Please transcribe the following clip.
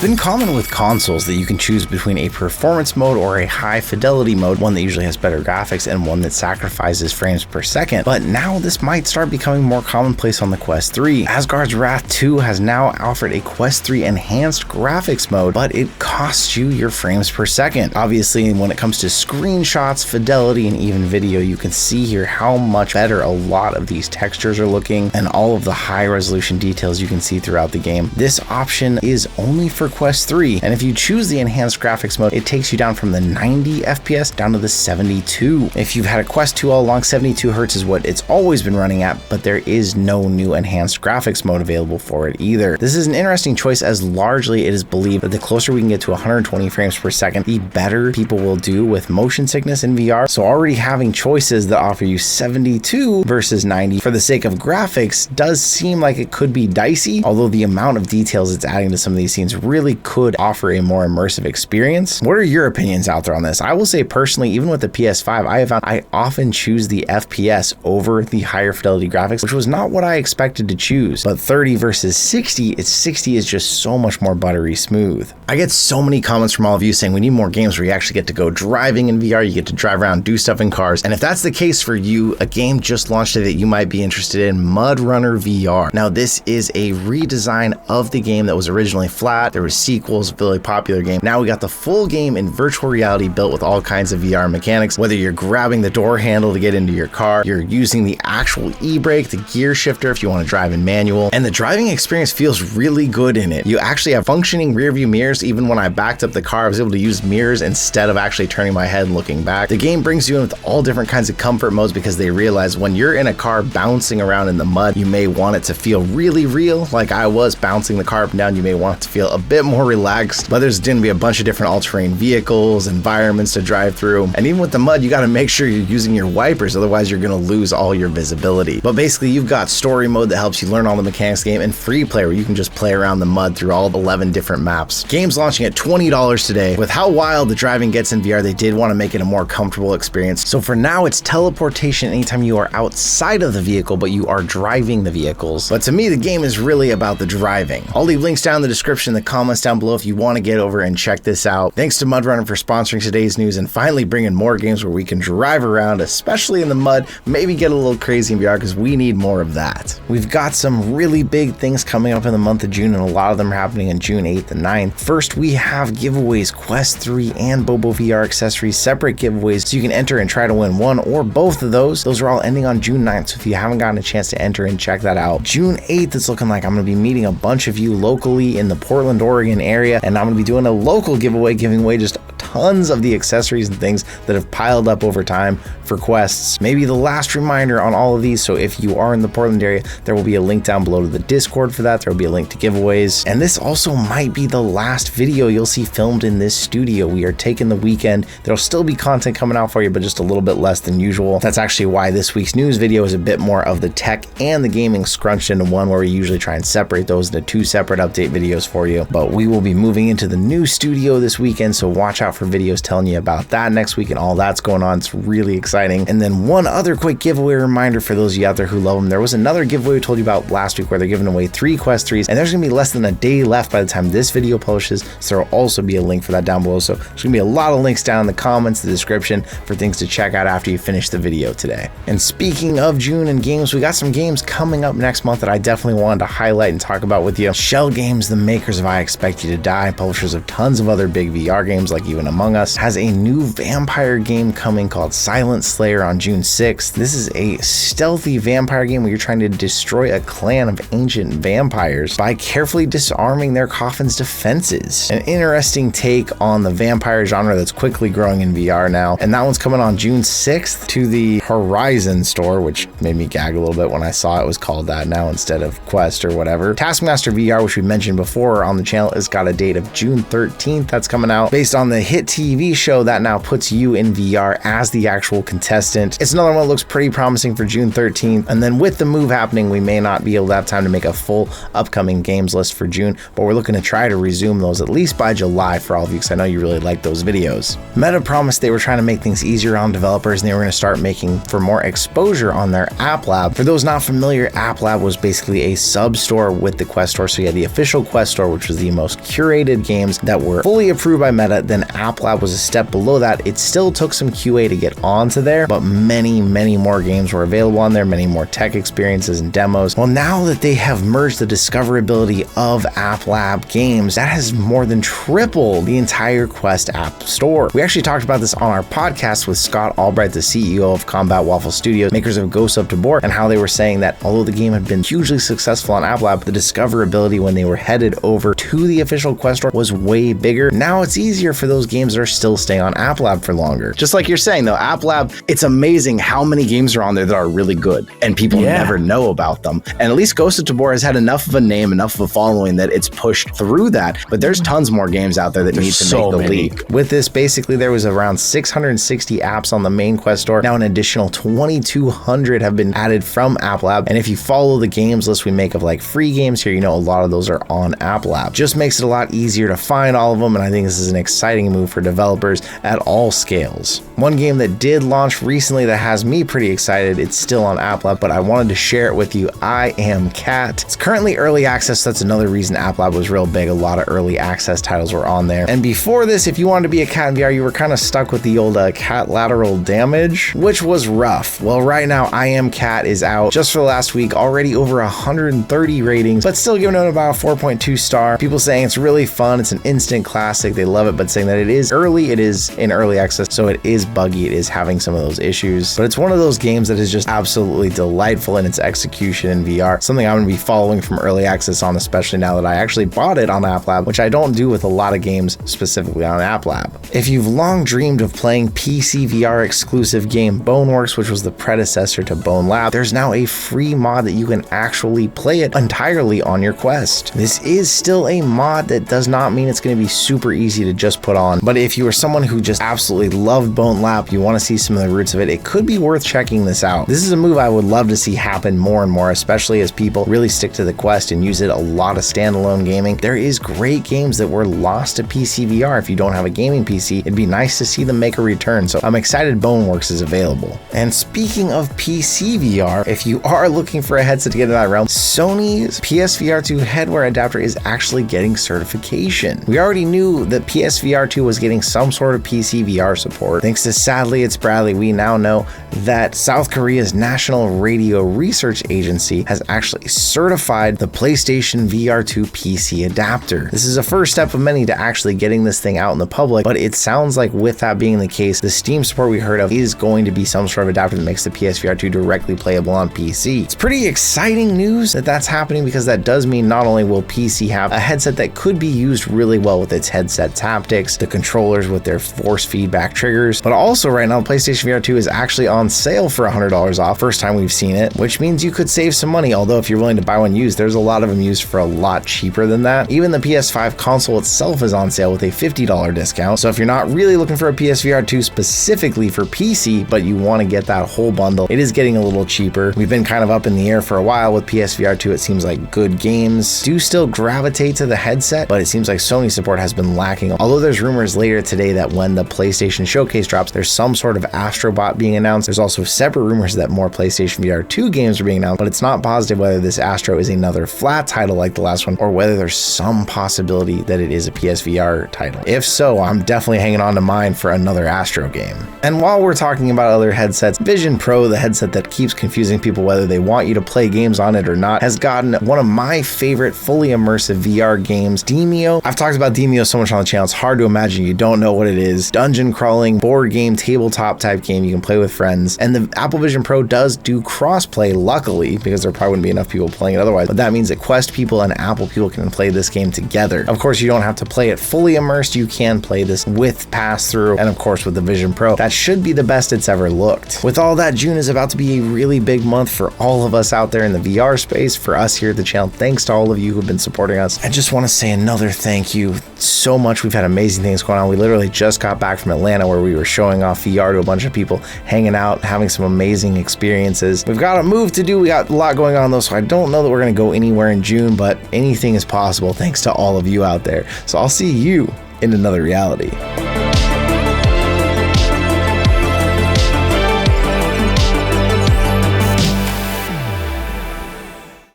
been common with consoles that you can choose between a performance mode or a high fidelity mode, one that usually has better graphics and one that sacrifices frames per second, but now this might start becoming more commonplace on the Quest 3. Asgard's Wrath 2 has now offered a Quest 3 enhanced graphics mode, but it costs you your frames per second. Obviously, when it comes to screenshots, fidelity, and even video, you can see here how much better a lot of these textures are looking and all of the high resolution details you can see throughout the game. This option is only for Quest 3, and if you choose the enhanced graphics mode, it takes you down from the 90 FPS down to the 72. If you've had a Quest 2 all along, 72 Hz is what it's always been running at, but there is no new enhanced graphics mode available for it either. This is an interesting choice, as largely it is believed that the closer we can get to 120 frames per second, the better people will do with motion sickness in VR. So already having choices that offer you 72 versus 90 for the sake of graphics does seem like it could be dicey, although the amount of details it's adding to some of these scenes really could offer a more immersive experience. What are your opinions out there on this? I will say personally, even with the PS5, I have found I often choose the FPS over the higher fidelity graphics, which was not what I expected to choose. But 30 versus 60, 60 is just so much more buttery smooth. I get so many comments from all of you saying we need more games where you actually get to go driving in VR, you get to drive around, do stuff in cars. And if that's the case for you, a game just launched today that you might be interested in, Mud Runner VR. Now, this is a redesign of the game that was originally flat. There was sequels, really popular game. Now we got the full game in virtual reality built with all kinds of VR mechanics, whether you're grabbing the door handle to get into your car, you're using the actual e-brake, the gear shifter if you want to drive in manual, and the driving experience feels really good in it. You actually have functioning rear view mirrors. Even when I backed up the car, I was able to use mirrors instead of actually turning my head and looking back. The game brings you in with all different kinds of comfort modes because they realize when you're in a car bouncing around in the mud, you may want it to feel really real, like I was bouncing the car up and down. You may want it to feel a bit more relaxed, but there's going to be a bunch of different all-terrain vehicles, environments to drive through, and even with the mud, you got to make sure you're using your wipers, otherwise you're going to lose all your visibility. But basically, you've got story mode that helps you learn all the mechanics of the game, and free play where you can just play around the mud through all 11 different maps. Game's launching at $20 today. With how wild the driving gets in VR, they did want to make it a more comfortable experience. So for now, it's teleportation anytime you are outside of the vehicle, but you are driving the vehicles. But to me, the game is really about the driving. I'll leave links down in the description, the comments down below if you want to get over and check this out. Thanks to MudRunner for sponsoring today's news and finally bringing more games where we can drive around, especially in the mud, maybe get a little crazy in VR because we need more of that. We've got some really big things coming up in the month of June, and a lot of them are happening on June 8th and 9th. First, we have giveaways, Quest 3 and Bobo VR accessories, separate giveaways, so you can enter and try to win one or both of those. Those are all ending on June 9th, so if you haven't gotten a chance to enter and check that out. June 8th, it's looking like I'm going to be meeting a bunch of you locally in the Portland, Oregon area, and I'm going to be doing a local giveaway, giving away just tons of the accessories and things that have piled up over time for quests. Maybe the last reminder on all of these, so if you are in the Portland area, there will be a link down below to the Discord for that. There will be a link to giveaways, and this also might be the last video you'll see filmed in this studio. We are taking the weekend. There'll still be content coming out for you, but just a little bit less than usual. That's actually why this week's news video is a bit more of the tech and the gaming scrunched into one, where we usually try and separate those into two separate update videos for you. But we will be moving into the new studio this weekend, so watch out for videos telling you about that next week and all that's going on. It's really exciting. And then one other quick giveaway reminder for those of you out there who love them. There was another giveaway we told you about last week where they're giving away 3 Quest 3s, and there's gonna be less than a day left by the time this video publishes, so there will also be a link for that down below. So there's gonna be a lot of links down in the comments, the description, for things to check out after you finish the video today. And speaking of June and games, we got some games coming up next month that I definitely wanted to highlight and talk about with you. Shell Games, the makers of I Expect You to Die, publishers of tons of other big VR games like Even Among Us, has a new vampire game coming called Silent Slayer on June 6th. This is a stealthy vampire game where you're trying to destroy a clan of ancient vampires by carefully disarming their coffin's defenses. An interesting take on the vampire genre that's quickly growing in VR now, and that one's coming on June 6th to the Horizon store, which made me gag a little bit when I saw it was called that now instead of Quest or whatever. Taskmaster VR, which we mentioned before on the channel, has got a date of June 13th that's coming out, based on the hit hit TV show that now puts you in VR as the actual contestant. It's another one that looks pretty promising for June 13th, and then with the move happening, we may not be able to have time to make a full upcoming games list for June, but we're looking to try to resume those at least by July for all of you, because I know you really like those videos. Meta promised they were trying to make things easier on developers, and they were going to start making for more exposure on their App Lab. For those not familiar, App Lab was basically a sub-store with the Quest Store. So you had the official Quest Store, which was the most curated games that were fully approved by Meta. Then App Lab was a step below that. It still took some QA to get onto there, but many more games were available on there, many more tech experiences and demos. Well, now that they have merged the discoverability of App Lab games, that has more than tripled the entire Quest App Store. We actually talked about this on our podcast with Scott Albright, the CEO of Combat Waffle Studios, makers of Ghost of Tabor, and how they were saying that although the game had been hugely successful on App Lab, the discoverability when they were headed over to the official Quest Store was way bigger. Now it's easier for those games that are still staying on App Lab for longer. Just like you're saying though, App Lab, it's amazing how many games are on there that are really good and people never know about them. And at least Ghost of Tabor has had enough of a name, enough of a following that it's pushed through that, but there's tons more games out there that need to make the leap. With this, basically there was around 660 apps on the main Quest Store. Now an additional 2,200 have been added from App Lab, and if you follow the games list we make of like free games here, you know a lot of those are on App Lab. Just makes it a lot easier to find all of them, and I think this is an exciting move for developers at all scales. One game that did launch recently that has me pretty excited, it's still on App Lab, but I wanted to share it with you. I Am Cat. It's currently early access. That's another reason App Lab was real big. A lot of early access titles were on there. And before this, if you wanted to be a cat in VR, you were kind of stuck with the old cat lateral damage, which was rough. Well, right now, I Am Cat is out just for the last week, already over 130 ratings, but still giving it about a 4.2 star. People saying it's really fun. It's an instant classic. They love it, but saying that it is early. It is in early access, so it is buggy. It is having some of those issues, but it's one of those games that is just absolutely delightful in its execution in VR. Something I'm going to be following from early access on, especially now that I actually bought it on App Lab, which I don't do with a lot of games specifically on App Lab. If you've long dreamed of playing PCVR exclusive game BoneWORKS, which was the predecessor to Bone Lab, there's now a free mod that you can actually play it entirely on your Quest. This is still a mod that does not mean it's going to be super easy to just put on, but if you are someone who just absolutely loved Bone Lab, you want to see some of the roots of it, it could be worth checking this out. This is a move I would love to see happen more and more, especially as people really stick to the Quest and use it a lot of standalone gaming. There is great games that were lost to PCVR. If you don't have a gaming PC, it'd be nice to see them make a return, so I'm excited BoneWORKS is available. And speaking of PCVR, if you are looking for a headset to get in that realm, Sony's PSVR 2 headwear adapter is actually getting certification. We already knew that PSVR 2 was getting some sort of PCVR support. Thanks to Sadly It's Bradley, we now know that South Korea's National Radio Research Agency has actually certified the PlayStation VR 2 PC adapter. This is a first step of many to actually getting this thing out in the public, but it sounds like with that being the case, the Steam support we heard of is going to be some sort of adapter that makes the PSVR 2 directly playable on PC. It's pretty exciting news that that's happening, because that does mean not only will PC have a headset that could be used really well with its headset's haptics, the controllers with their force feedback triggers, but also right now PlayStation VR 2 is actually on sale for $100 off. First time we've seen it, which means you could save some money. Although if you're willing to buy one used, there's a lot of them used for a lot cheaper than that. Even the PS5 console itself is on sale with a $50 discount. So if you're not really looking for a PSVR 2 specifically for PC, but you want to get that whole bundle, it is getting a little cheaper. We've been kind of up in the air for a while with PSVR 2. It seems like good games do still gravitate to the headset, but it seems like Sony support has been lacking. Although there's rumors later today that when the PlayStation Showcase drops, there's some sort of Astrobot being announced. There's also separate rumors that more PlayStation VR 2 games are being announced, but it's not positive whether this Astro is another flat title like the last one, or whether there's some possibility that it is a PSVR title. If so, I'm definitely hanging on to mine for another Astro game. And while we're talking about other headsets, Vision Pro, the headset that keeps confusing people whether they want you to play games on it or not, has gotten one of my favorite fully immersive VR games, Demeo. I've talked about Demeo so much on the channel, it's hard to imagine you don't know what it is. Dungeon crawling, board game, tabletop type game you can play with friends. And the Apple Vision Pro does do crossplay, luckily, because there probably wouldn't be enough people playing it otherwise. But that means that Quest people and Apple people can play this game together. Of course, you don't have to play it fully immersed. You can play this with pass-through, and of course with the Vision Pro. That should be the best it's ever looked. With all that, June is about to be a really big month for all of us out there in the VR space, for us here at the channel. Thanks to all of you who've been supporting us. I just want to say another thank you so much. We've had amazing things going going on. We literally just got back from Atlanta where we were showing off VR to a bunch of people, hanging out, having some amazing experiences. We've got a move to do. We got a lot going on though, so I don't know that we're going to go anywhere in June, but anything is possible thanks to all of you out there. So I'll see you in another reality.